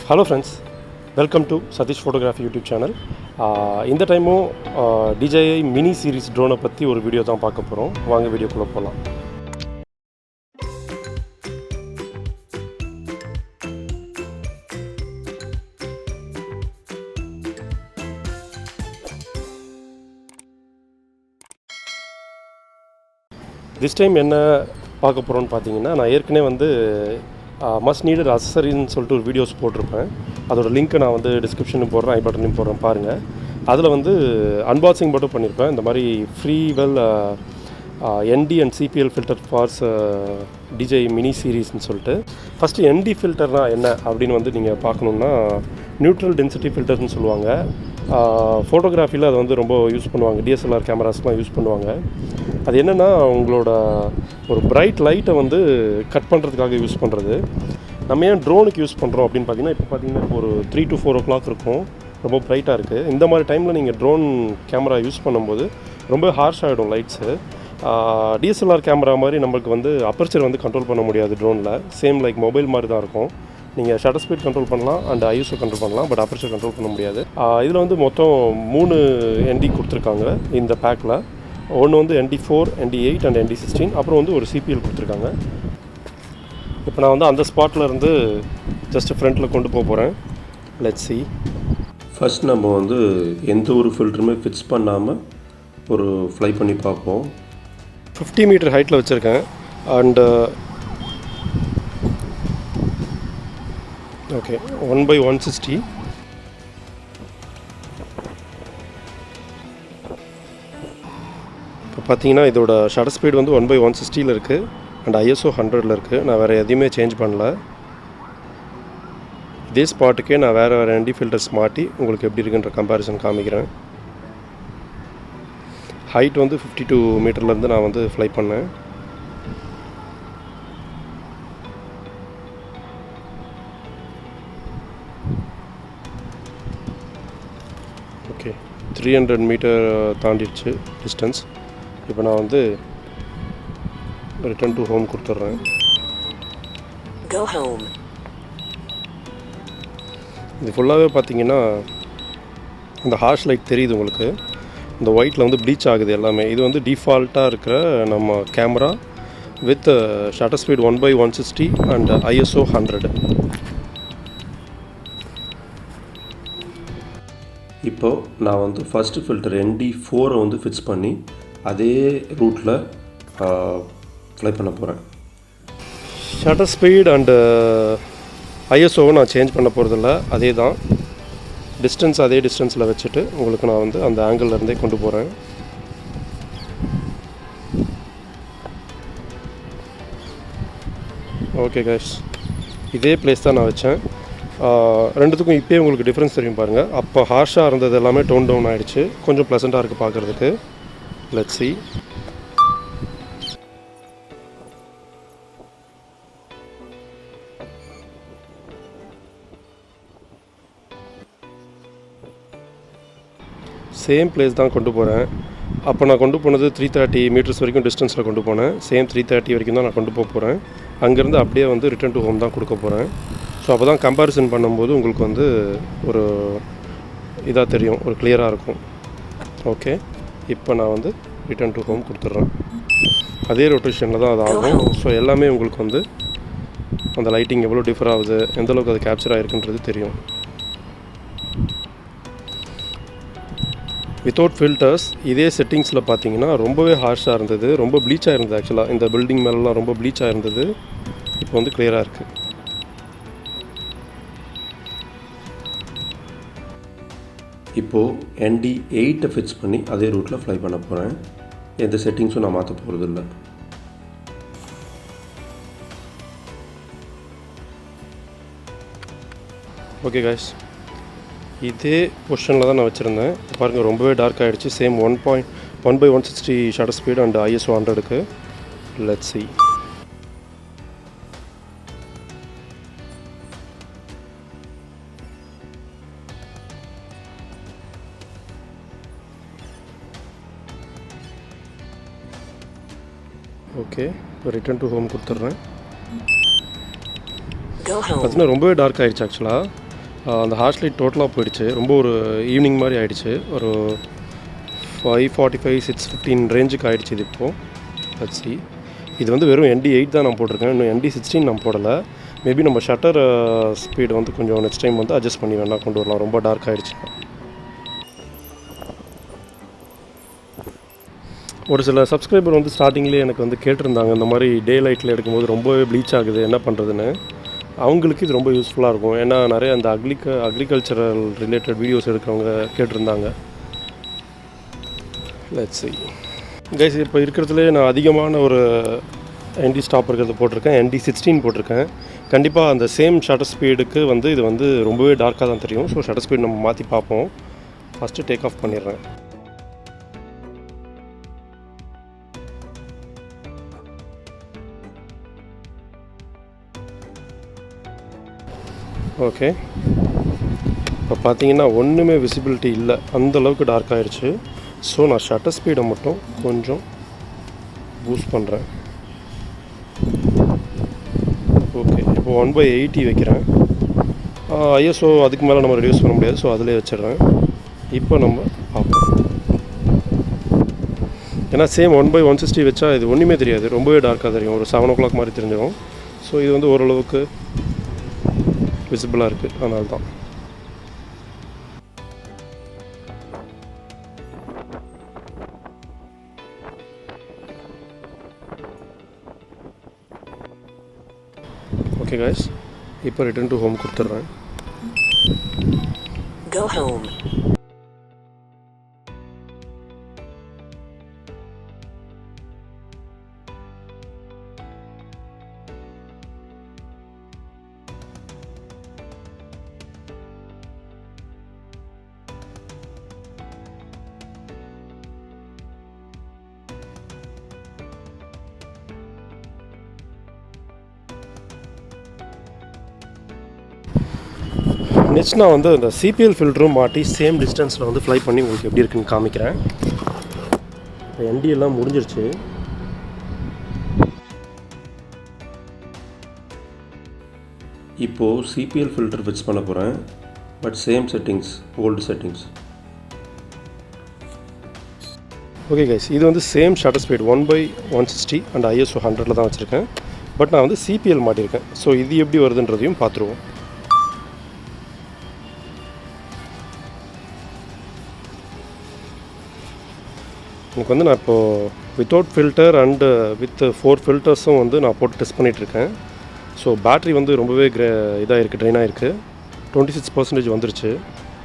Hello friends, welcome to Sathish Photography YouTube channel. இந்த டைமும் DJI Mini series drone பற்றி ஒரு வீடியோ தான் பார்க்க போகிறோம். வாங்க வீடியோக்குள்ளே போகலாம். This time என்ன பார்க்க போகிறோன்னு பார்த்தீங்கன்னா, நான் ஏற்கனவே வந்து மஸ்ட் நீடட் அக்சசரின்னு சொல்லிட்டு ஒரு வீடியோஸ் போட்டிருப்பேன். அதோட லிங்க்கை நான் வந்து டிஸ்கிரிப்ஷனும் போடுறேன், ஐ பட்டனையும் போடுறேன் பாருங்கள். அதில் வந்து அன்பாக்சிங் மட்டும் பண்ணியிருப்பேன். இந்த மாதிரி Freewell ND and CPL filter Phars DJI Mini சீரீஸ்ன்னு சொல்லிட்டு. ஃபஸ்ட்டு ND ஃபில்டர்னால் என்ன அப்படின்னு வந்து நீங்கள் பார்க்கணுன்னா, நியூட்ரல் டென்சிட்டி ஃபில்டர்ஸ்னு சொல்லுவாங்க. ஃபோட்டோகிராஃபியில் அதை வந்து ரொம்ப யூஸ் பண்ணுவாங்க, DSLR கேமராஸ்லாம் யூஸ் பண்ணுவாங்க. அது என்னென்னா, உங்களோட ஒரு பிரைட் லைட்டை வந்து கட் பண்ணுறதுக்காக யூஸ் பண்ணுறது. நம்ம ஏன் ட்ரோனுக்கு யூஸ் பண்ணுறோம் அப்படின்னு பார்த்தீங்கன்னா, இப்போ பார்த்தீங்கன்னா ஒரு 3 to 4 o'clock இருக்கும், ரொம்ப ப்ரைட்டாக இருக்குது. இந்த மாதிரி டைமில் நீங்கள் ட்ரோன் கேமரா யூஸ் பண்ணும்போது ரொம்ப ஹார்ஷ் ஆகிடும் லைட்ஸு. DSLR கேமரா மாதிரி நம்மளுக்கு வந்து அப்பர்ச்சர் வந்து கண்ட்ரோல் பண்ண முடியாது ட்ரோனில். சேம் லைக் மொபைல் மாதிரி தான் இருக்கும். நீங்கள் ஷட்டர் ஸ்பீட் கண்ட்ரோல் பண்ணலாம் அண்ட் ISO கண்ட்ரோல் பண்ணலாம், பட் அப்பர்ச்சர் கண்ட்ரோல் பண்ண முடியாது. இதில் வந்து மொத்தம் 3 ND கொடுத்துருக்காங்க இந்த பேக்கில். ஒன்று வந்து ND4, ND8 அண்ட் ND16, அப்புறம் வந்து ஒரு CPL கொடுத்துருக்காங்க. இப்போ நான் வந்து அந்த ஸ்பாட்டில் இருந்து ஜஸ்ட்டு ஃப்ரண்ட்டில் கொண்டு போக போகிறேன். Let's see. ஃபஸ்ட் நம்ம வந்து எந்த ஒரு ஃபில்டருமே ஃபிக்ஸ் பண்ணாமல் ஒரு ஃப்ளை பண்ணி பார்ப்போம். 50 மீட்டர் ஹைட்டில் வச்சுருக்கேன் அண்டு ஓகே 1/160. இப்போ பார்த்தீங்கன்னா இதோட ஷட்டர் ஸ்பீட் வந்து 1/160 இருக்குது அண்ட் ISO 100 இருக்குது. நான் வேறு எதையுமே சேஞ்ச் பண்ணல. இதே ஸ்பாட்டுக்கே நான் வேறு ND ஃபில்டர்ஸ் மாட்டி உங்களுக்கு எப்படி இருக்குன்ற கம்பேரிசன் காமிக்கிறேன். ஹைட் வந்து 52 மீட்டர்லேருந்து நான் வந்து ஃப்ளை பண்ணேன். ஓகே 300 மீட்டர் தாண்டிடுச்சு டிஸ்டன்ஸ். இப்போ நான் வந்து ரிட்டர்ன் டு ஹோம் கொடுத்துட்றேன். இது ஃபுல்லாகவே பார்த்தீங்கன்னா இந்த ஹார்ஷ் லைட் தெரியுது உங்களுக்கு. இந்த ஒயிட்டில் வந்து ப்ளீச் ஆகுது எல்லாமே. இது வந்து டிஃபால்ட்டாக இருக்கிற நம்ம camera with shutter speed 1/160 and ISO 100. இப்போது நான் வந்து ஃபஸ்ட்டு ஃபில்டர் ND4 வந்து ஃபிக்ஸ் பண்ணி அதே ரூட்டில் ஃப்ளை பண்ண போகிறேன். ஷட்டர் ஸ்பீட் அண்டு ISOவை நான் சேஞ்ச் பண்ண போகிறதில்ல, அதே தான் டிஸ்டன்ஸ். அதே டிஸ்டன்ஸில் வச்சுட்டு உங்களுக்கு நான் வந்து அந்த ஆங்கிள்லேருந்தே கொண்டு போகிறேன். ஓகே கைஸ், இதே பிளேஸ் தான் நான் வச்சேன். ரெண்டுத்துக்கும் இப்போயே உங்களுக்கு டிஃப்ரென்ஸ் தெரியும் பாருங்கள். அப்போ ஹார்ஷாக இருந்தது எல்லாமே டோன் டவுன் ஆகிடுச்சு, கொஞ்சம் ப்ளசண்ட்டாக இருக்குது பார்க்குறதுக்கு. Let's see. சேம் பிளேஸ் தான் கொண்டு போகிறேன். அப்போ நான் கொண்டு போனது 330 மீட்டர்ஸ் வரைக்கும் டிஸ்டன்ஸில் கொண்டு போனேன். சேம் 330 வரைக்கும் தான் நான் கொண்டு போக போகிறேன். அங்கேருந்து அப்படியே வந்து ரிட்டர்ன் டு ஹோம் தான் கொடுக்க போகிறேன். ஸோ அப்போ தான் கம்பேரிசன் பண்ணும்போது உங்களுக்கு வந்து ஒரு இதாக தெரியும், ஒரு கிளியராக இருக்கும். ஓகே, இப்போ நான் வந்து ரிட்டர்ன் டு ஹோம் கொடுத்துட்றேன். அதே ரொட்டேஷனில் தான் அது ஆகும். ஸோ எல்லாமே உங்களுக்கு வந்து அந்த லைட்டிங் எவ்வளோ டிஃபர் ஆகுது, எந்தளவுக்கு அது கேப்சர் ஆகிருக்குன்றது தெரியும். வித்தவுட் ஃபில்டர்ஸ் இதே செட்டிங்ஸில் பார்த்தீங்கன்னா ரொம்பவே ஹார்ஷாக இருந்தது, ரொம்ப ப்ளீச்சாக இருந்தது. ஆக்சுவலாக இந்த பில்டிங் மேலெலாம் ரொம்ப ப்ளீச்சாக இருந்தது. இப்போ வந்து கிளியராக இருக்குது. இப்போது ND8 ஃபிக்ஸ் பண்ணி அதே ரூட்டில் ஃப்ளை பண்ண போகிறேன். எந்த செட்டிங்ஸும் நான் மாற்ற போகிறதில்ல. ஓகே காய்ஸ், இதே பொசிஷனில் தான் நான் வச்சுருந்தேன். பாருங்கள் ரொம்பவே டார்க் ஆகிடுச்சு. Same 1/160 shutter speed and ISO 100க்கு. Let's see. Okay, return to home கொடுத்துட்றேன். பார்த்தீங்கன்னா ரொம்பவே டார்க் ஆகிடுச்சு ஆக்சுவலாக. அந்த ஹார்ஷ் லைட் டோட்டலாக போயிடுச்சு. ரொம்ப ஒரு ஈவினிங் மாதிரி ஆகிடுச்சு. ஒரு 5:45 6:15 ரேஞ்சுக்கு ஆகிடுச்சு இது இப்போது. Let's see. இது வந்து வெறும் ND8 தான் நான் போட்டிருக்கேன். இன்னும் ND16 நான் போடலை. மேபி நம்ம ஷட்டர் ஸ்பீடு வந்து கொஞ்சம் நெக்ஸ்ட் டைம் வந்து அட்ஜஸ்ட் பண்ணி வேணால் கொண்டு வரலாம். ரொம்ப டார்க் ஆகிடுச்சு. ஒரு சில சப்ஸ்கிரைபர் வந்து ஸ்டார்டிங்லேயே எனக்கு வந்து கேட்டிருந்தாங்க, இந்த மாதிரி டே லைட்டில் எடுக்கும்போது ரொம்பவே ப்ளீச் ஆகுது, என்ன பண்ணுறதுன்னு. அவங்களுக்கு இது ரொம்ப யூஸ்ஃபுல்லாக இருக்கும். ஏன்னா நிறைய அந்த அக்ரிகல்ச்சரல் ரிலேட்டட் வீடியோஸ் எடுக்கிறவங்க கேட்டிருந்தாங்க. Let's see. கைஸ், இப்போ இருக்கிறதுலே நான் அதிகமான ஒரு ND ஸ்டாப் இருக்கிறது போட்டிருக்கேன். ND16 போட்டிருக்கேன். கண்டிப்பாக அந்த சேம் ஷட்டர் ஸ்பீடுக்கு வந்து இது வந்து ரொம்பவே டார்க்காக தான் தெரியும். ஸோ ஷட்டர் ஸ்பீட் நம்ம மாற்றி பார்ப்போம். ஃபஸ்ட்டு டேக் ஆஃப் பண்ணிடுறேன். ஓகே, இப்போ பார்த்தீங்கன்னா ஒன்றுமே விசிபிலிட்டி இல்லை, அந்தளவுக்கு டார்க் ஆகிடுச்சு. ஸோ நான் ஷட்டர் ஸ்பீடை மட்டும் கொஞ்சம் பூஸ்ட் பண்ணுறேன். ஓகே, இப்போ 1/80 வைக்கிறேன். ISO அதுக்கு மேலே நம்ம ரெடியூஸ் பண்ண முடியாது. ஸோ அதிலே வச்சிடுறேன். இப்போ நம்ம பார்ப்போம். ஏன்னா சேம் 1/160 வச்சா இது ஒன்றுமே தெரியாது, ரொம்பவே டார்க்காக தெரியும். ஒரு 7 o'clock மாதிரி தெரிஞ்சிடும். ஸோ இது வந்து ஓரளவுக்கு விசிபிளாக இருக்குது, அதனால தான். ஓகே கைஸ், இப்போ ரிட்டர்ன் டு ஹோம் கொடுத்துட்றேன். Go home. நெக்ஸ்ட் நான் வந்து அந்த CPL ஃபில்டரும் மாட்டி சேம் டிஸ்டன்ஸில் வந்து ஃப்ளை பண்ணி உங்களுக்கு எப்படி இருக்குன்னு காமிக்கிறேன். ND எல்லாம் முடிஞ்சிருச்சு. இப்போது CPL ஃபில்டர் ஃபிக்ஸ் பண்ண போகிறேன். But same settings, old settings. Okay guys, இது வந்து same shutter speed 1/160 and ISO 100 தான் வச்சுருக்கேன். பட் நான் வந்து CPL மாட்டியிருக்கேன். ஸோ இது எப்படி வருதுன்றதையும் பார்த்துருவோம். எனக்கு வந்து நான் இப்போது வித்தவுட் ஃபில்டர் அண்டு வித் 4 ஃபில்டர்ஸும் வந்து நான் போட்டு டெஸ்ட் பண்ணிகிட்ருக்கேன். ஸோ பேட்ரி வந்து ரொம்பவே இதாக இருக்குது, ட்ரெயின் ஆகிருக்கு. 26% வந்துருச்சு.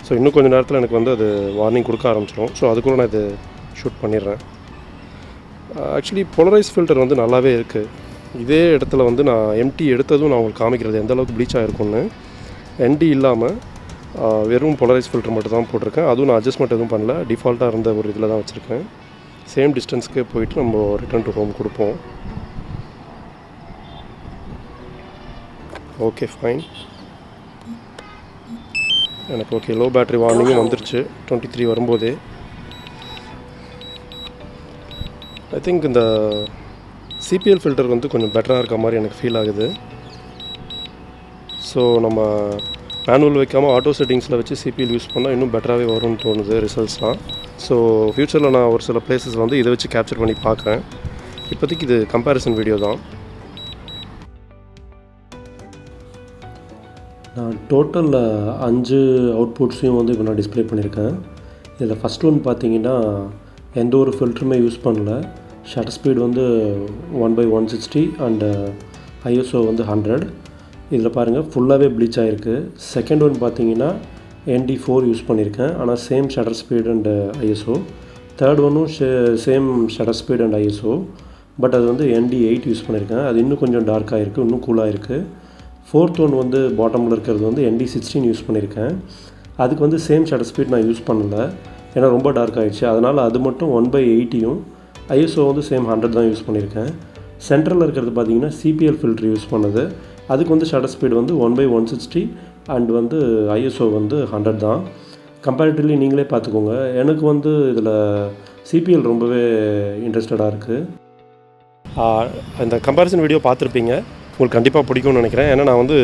ஸோ இன்னும் கொஞ்சம் நேரத்தில் எனக்கு வந்து அது வார்னிங் கொடுக்க ஆரம்பிச்சிடும். ஸோ அதுக்குள்ளே நான் இது ஷூட் பண்ணிடுறேன். ஆக்சுவலி போலரைஸ் ஃபில்டர் வந்து நல்லாவே இருக்குது. இதே இடத்துல வந்து நான் எம்டி எடுத்ததும் நான் உங்களுக்கு காமிக்கிறது எந்தளவுக்கு ப்ளீச் ஆகிருக்கும்னு. ND இல்லாமல் வெறும் போலரைஸ் ஃபில்டர் மட்டும் தான் போட்டிருக்கேன். அதுவும் நான் அட்ஜஸ்ட்மெண்ட் எதுவும் பண்ணல, டிஃபால்ட்டாக இருந்த ஒரு இதில் தான் வச்சுருக்கேன். சேம் டிஸ்டன்ஸ்க்கே போயிட்டு நம்ம ரிட்டர்ன் டு ஹோம் கொடுப்போம். ஓகே ஃபைன், எனக்கு ஓகே. லோ பேட்ரி வார்னிங்கும் வந்துருச்சு 23 வரும்போதே. ஐ திங்க் இந்த CPL ஃபில்டர் வந்து கொஞ்சம் பெட்டராக இருக்க மாதிரி எனக்கு ஃபீல் ஆகுது. ஸோ நம்ம மேனுவல் வைக்காமல் ஆட்டோ செட்டிங்ஸில் வச்சு CPL யூஸ் பண்ணால் இன்னும் பெட்டராகவே வரும்னு தோணுது ரிசல்ட்ஸ்லாம். ஸோ ஃப்யூச்சரில் நான் ஒரு சில பிளேஸஸ் வந்து இதை வச்சு கேப்சர் பண்ணி பார்க்குறேன். இப்போதைக்கு இது கம்பேரிசன் வீடியோ தான். நான் டோட்டலில் 5 அவுட்புட்ஸையும் வந்து இப்போ நான் டிஸ்பிளே பண்ணியிருக்கேன். இதில் ஃபஸ்ட் ஒன் பார்த்தீங்கன்னா எந்த ஒரு ஃபில்டருமே யூஸ் பண்ணல. ஷட்டர் ஸ்பீட் வந்து 1/160 அண்டு ISO வந்து 100. இதில் பாருங்கள் ஃபுல்லாகவே ப்ளீச் ஆகிருக்கு. செகண்ட் ஒன் பார்த்தீங்கன்னா ND4 யூஸ் பண்ணியிருக்கேன், ஆனால் same shutter speed and ISO. Third ஒன்னும் same shutter speed and ISO, but அது வந்து ND8 யூஸ் பண்ணியிருக்கேன். அது இன்னும் கொஞ்சம் டார்க்காக இருக்குது, இன்னும் கூலாக இருக்குது. ஃபோர்த் ஒன் வந்து பாட்டமில் இருக்கிறது வந்து ND16 யூஸ் பண்ணியிருக்கேன். அதுக்கு வந்து சேம் ஷட்டர் ஸ்பீட் நான் யூஸ் பண்ணலை, ஏன்னா ரொம்ப டார்க் ஆகிடுச்சு. அதனால் அது மட்டும் 1/80யும் ISO வந்து சேம் 100 தான் யூஸ் பண்ணியிருக்கேன். சென்ட்ரலில் இருக்கிறது பார்த்தீங்கன்னா CPL ஃபில்டர் யூஸ் பண்ணது. அதுக்கு வந்து ஷட்டர் ஸ்பீட் வந்து 1/160 அண்ட் வந்து ISO வந்து 100 தான். கம்பேரிட்டிவ்லி நீங்களே பார்த்துக்கோங்க. எனக்கு வந்து இதில் CPL ரொம்பவே இன்ட்ரெஸ்டடாக இருக்குது. இந்த கம்பேரிசன் வீடியோ பார்த்துருப்பீங்க, உங்களுக்கு கண்டிப்பாக பிடிக்கும்னு நினைக்கிறேன். ஏன்னா நான் வந்து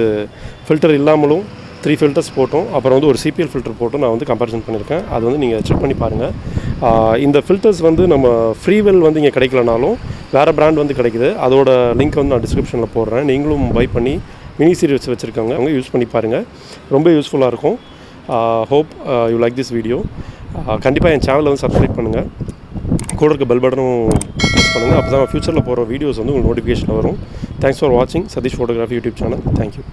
ஃபில்டர் இல்லாமலும் 3 ஃபில்டர்ஸ் போட்டோம், அப்புறம் வந்து ஒரு CPL ஃபில்டர் போட்டு நான் வந்து கம்பேரிசன் பண்ணியிருக்கேன். அது வந்து நீங்கள் செக் பண்ணி பாருங்கள். இந்த ஃபில்டர்ஸ் வந்து நம்ம Freewell வந்து இங்கே கிடைக்கலனாலும் வேறு பிராண்ட் வந்து கிடைக்குது. அதோட லிங்க் வந்து நான் டிஸ்கிரிப்ஷனில் போடுறேன். நீங்களும் பை பண்ணி மினி சீரிஸ் வச்சுருக்கவங்க அவங்க யூஸ் பண்ணி பாருங்கள். ரொம்ப யூஸ்ஃபுல்லாக இருக்கும். Hope you like this video. கண்டிப்பாக என் சேனலை வந்து சப்ஸ்கிரைப் பண்ணுங்கள். கூட இருக்க பெல் பட்டனும் ப்ரெஸ் பண்ணுங்கள். அப்போ தான் ஃப்யூச்சரில் போகிற வீடியோஸ் வந்து உங்களுக்கு நோட்டிஃபிகேஷன் வரும். தேங்க்ஸ் ஃபார் வாட்சிங் Satish photography YouTube channel. Thank you.